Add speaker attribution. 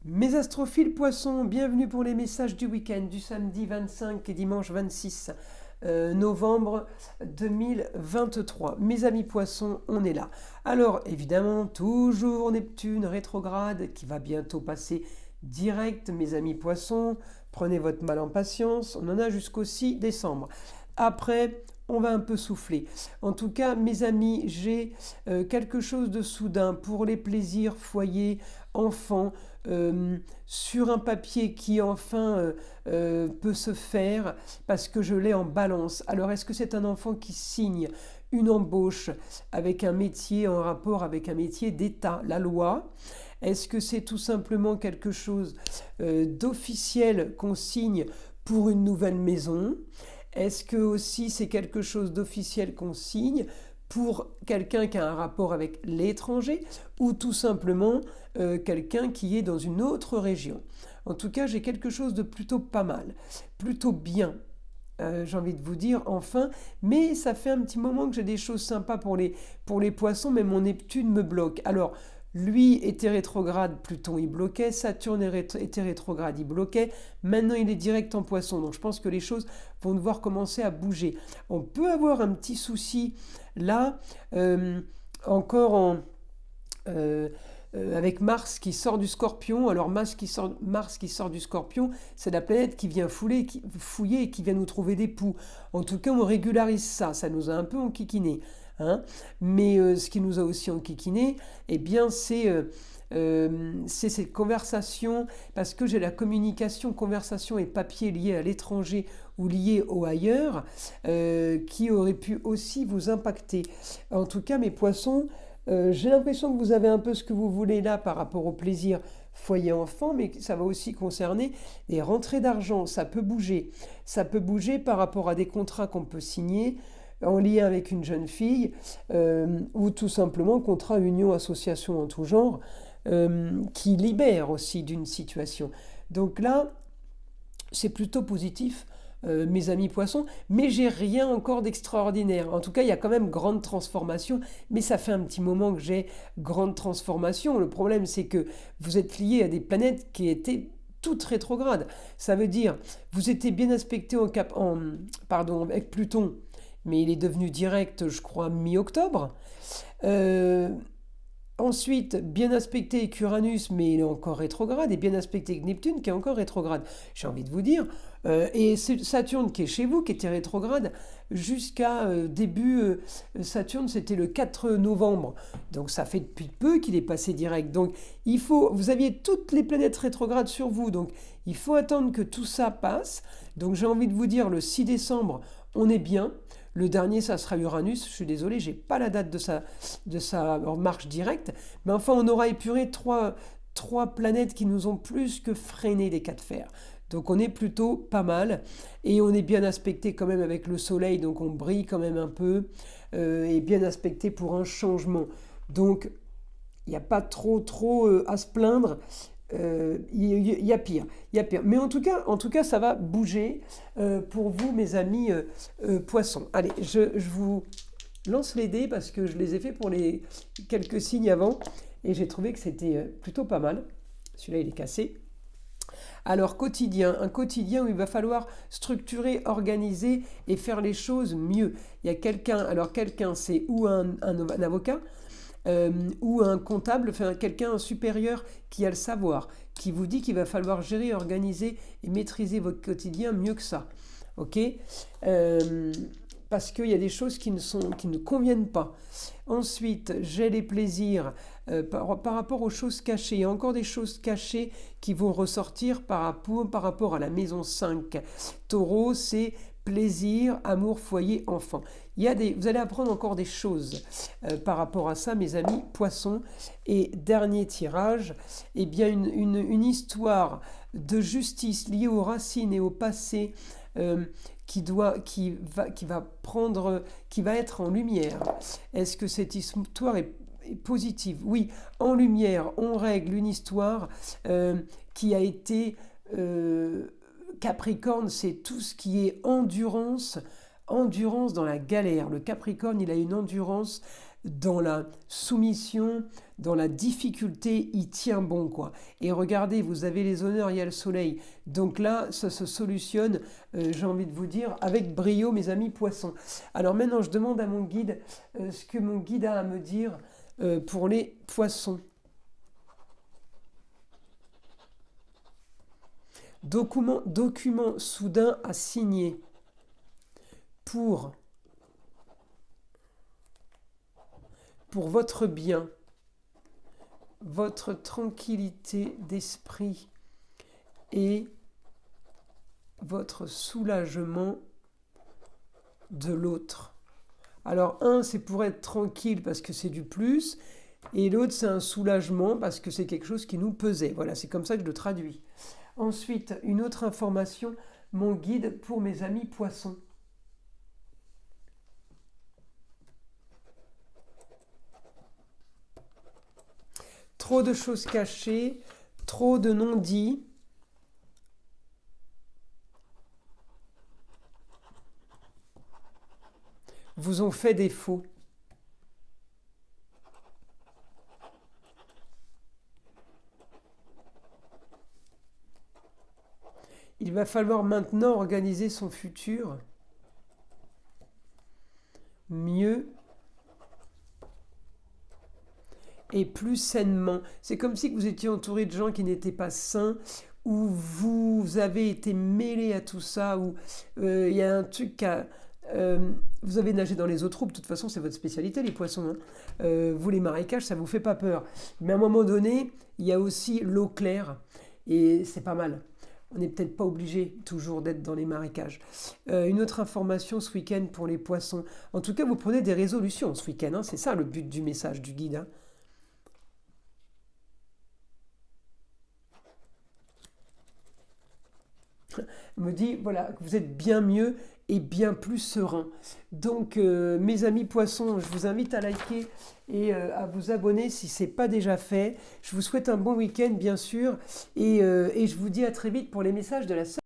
Speaker 1: Mes astrophiles poissons, bienvenue pour les messages du week-end du samedi 25 et dimanche 26 novembre 2023. Mes amis poissons, on est là. Alors évidemment, toujours Neptune rétrograde qui va bientôt passer direct. Mes amis poissons, prenez votre mal en patience, on en a jusqu'au 6 décembre. Après, on va un peu souffler. En tout cas, mes amis, j'ai quelque chose de soudain pour les plaisirs, foyer, enfants, sur un papier qui enfin peut se faire parce que je l'ai en balance. Alors, est-ce que c'est un enfant qui signe une embauche avec un métier en rapport avec un métier d'État, la loi? Est-ce que c'est tout simplement quelque chose d'officiel qu'on signe pour une nouvelle maison? Est-ce que aussi c'est quelque chose d'officiel qu'on signe pour quelqu'un qui a un rapport avec l'étranger ou tout simplement quelqu'un qui est dans une autre région? En tout cas, j'ai quelque chose de plutôt pas mal, plutôt bien. J'ai envie de vous dire enfin, mais ça fait un petit moment que j'ai des choses sympas pour les poissons, mais mon Neptune me bloque. Alors, lui était rétrograde, Pluton il bloquait, Saturne était rétrograde, il bloquait, maintenant il est direct en poisson, donc je pense que les choses vont devoir commencer à bouger. On peut avoir un petit souci là, encore avec Mars qui sort du Scorpion. Alors Mars qui sort du Scorpion, c'est la planète qui vient fouiller et qui vient nous trouver des poux. En tout cas, on régularise ça, ça nous a un peu enquiquiné. Hein. Mais ce qui nous a aussi enquiquiné, eh bien, c'est cette conversation, parce que j'ai la communication, conversation et papier liés à l'étranger ou liés au ailleurs, qui aurait pu aussi vous impacter. En tout cas, mes poissons, j'ai l'impression que vous avez un peu ce que vous voulez là par rapport au plaisir foyer-enfant, mais ça va aussi concerner les rentrées d'argent. Ça peut bouger. Ça peut bouger par rapport à des contrats qu'on peut signer en lien avec une jeune fille, ou tout simplement contrat, union, association en tout genre, qui libère aussi d'une situation. Donc là, c'est plutôt positif, mes amis poissons, mais j'ai rien encore d'extraordinaire. En tout cas, il y a quand même grande transformation, mais ça fait un petit moment que j'ai grande transformation. Le problème, c'est que vous êtes lié à des planètes qui étaient toutes rétrogrades. Ça veut dire, vous étiez bien aspecté avec Pluton, mais il est devenu direct, je crois, mi-octobre. Euh, Ensuite, bien aspecté avec Uranus, mais il est encore rétrograde, et bien aspecté avec Neptune, qui est encore rétrograde. J'ai envie de vous dire, et Saturne qui est chez vous, qui était rétrograde, jusqu'à Saturne, c'était le 4 novembre. Donc ça fait depuis peu qu'il est passé direct. Donc vous aviez toutes les planètes rétrogrades sur vous, donc il faut attendre que tout ça passe. Donc j'ai envie de vous dire, le 6 décembre, on est bien. Le dernier, ça sera Uranus. Je suis désolé, j'ai pas la date de sa marche directe. Mais enfin, on aura épuré trois planètes qui nous ont plus que freiné les 4 fers. Donc on est plutôt pas mal. Et on est bien aspecté quand même avec le soleil. Donc on brille quand même un peu. Et bien aspecté pour un changement. Donc il n'y a pas trop à se plaindre. Il y a pire, il y a pire. Mais en tout cas, ça va bouger pour vous, mes amis poissons. Allez, je vous lance les dés parce que je les ai fait pour les quelques signes avant et j'ai trouvé que c'était plutôt pas mal. Celui-là, il est cassé. Alors, un quotidien où il va falloir structurer, organiser et faire les choses mieux. Il y a quelqu'un, c'est ou un avocat, ou un comptable, enfin quelqu'un supérieur qui a le savoir, qui vous dit qu'il va falloir gérer, organiser et maîtriser votre quotidien mieux que ça. Ok. Parce qu'il y a des choses qui ne conviennent pas. Ensuite, j'ai les plaisirs par rapport aux choses cachées. Il y a encore des choses cachées qui vont ressortir par rapport à la maison 5. Taureau, c'est plaisir, amour, foyer, enfant. Vous allez apprendre encore des choses par rapport à ça, mes amis poissons. Et dernier tirage, eh bien une histoire de justice liée aux racines et au passé qui va être en lumière. Est-ce que cette histoire est positive? Oui, en lumière, on règle une histoire qui a été Capricorne, c'est tout ce qui est endurance dans la galère. Le Capricorne, il a une endurance dans la soumission, dans la difficulté, il tient bon, quoi. Et regardez, vous avez les honneurs, il y a le soleil. Donc là, ça se solutionne, j'ai envie de vous dire, avec brio, mes amis poissons. Alors maintenant, je demande à mon guide ce que mon guide a à me dire pour les poissons. Document soudain à signer pour votre bien, votre tranquillité d'esprit et votre soulagement de l'autre. Alors un, c'est pour être tranquille parce que c'est du plus, et l'autre, c'est un soulagement parce que c'est quelque chose qui nous pesait. Voilà, c'est comme ça que je le traduis. Ensuite, une autre information, mon guide pour mes amis poissons. Trop de choses cachées, trop de non-dits. Vous ont fait défaut. Il va falloir maintenant organiser son futur mieux et plus sainement. C'est comme si vous étiez entouré de gens qui n'étaient pas sains, ou vous avez été mêlé à tout ça, ou il y a un truc vous avez nagé dans les eaux troubles, de toute façon c'est votre spécialité les poissons. Vous les marécages, ça vous fait pas peur. Mais à un moment donné, il y a aussi l'eau claire, et c'est pas mal. On n'est peut-être pas obligé toujours d'être dans les marécages. Une autre information ce week-end pour les poissons. En tout cas, vous prenez des résolutions ce week-end. Hein, c'est ça le but du message du guide. Hein. Me dit voilà que vous êtes bien mieux et bien plus serein. Donc mes amis poissons, je vous invite à liker et à vous abonner si ce n'est pas déjà fait. Je vous souhaite un bon week-end bien sûr et je vous dis à très vite pour les messages de la semaine.